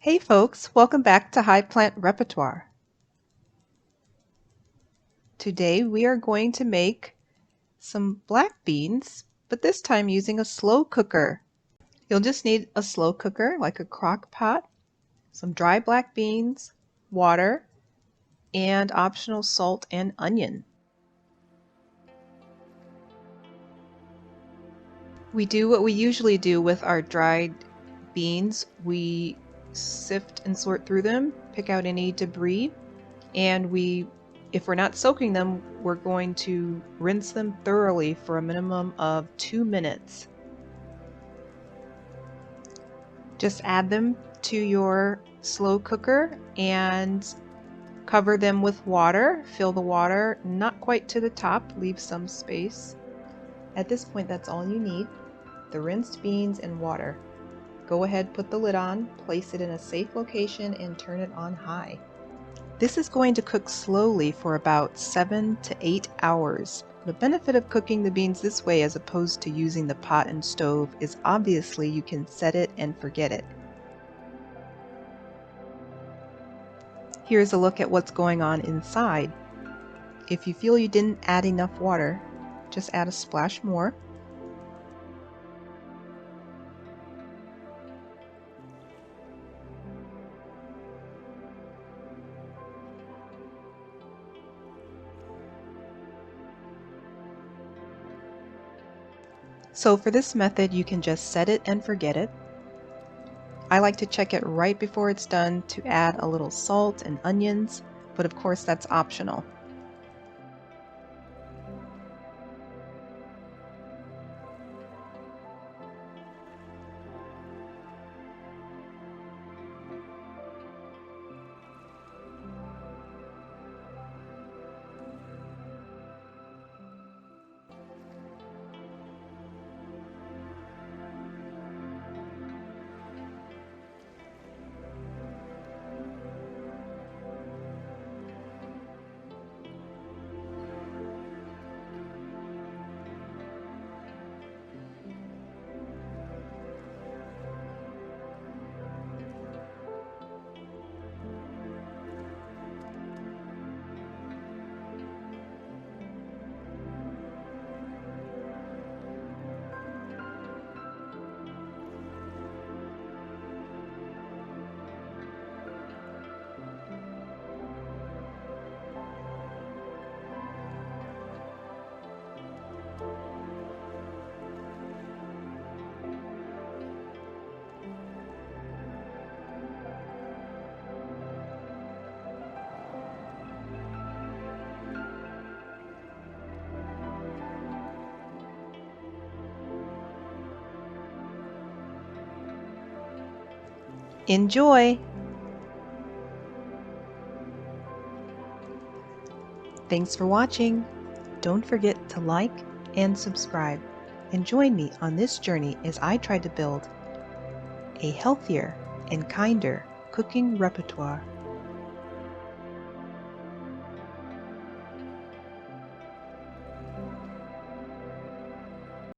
Hey folks, welcome back to High Plant Repertoire. Today we are going to make some black beans, but this time using a slow cooker. You'll just need a slow cooker like a crock pot, some dry black beans, water, and optional salt and onion. We do what we usually do with our dried beans. We sift and sort through them, pick out any debris, and if we're not soaking them, we're going to rinse them thoroughly for a minimum of 2 minutes. Just add them to your slow cooker and cover them with water. Fill the water not quite to the top, leave some space. At this point, that's all you need: the rinsed beans and water. Go ahead, put the lid on, place it in a safe location, and turn it on high. This is going to cook slowly for about 7 to 8 hours. The benefit of cooking the beans this way as opposed to using the pot and stove is obviously you can set it and forget it. Here's a look at what's going on inside. If you feel you didn't add enough water, just add a splash more. So for this method, you can just set it and forget it. I like to check it right before it's done to add a little salt and onions, but of course that's optional. Enjoy! Thanks for watching. Don't forget to like and subscribe, and join me on this journey as I try to build a healthier and kinder cooking repertoire.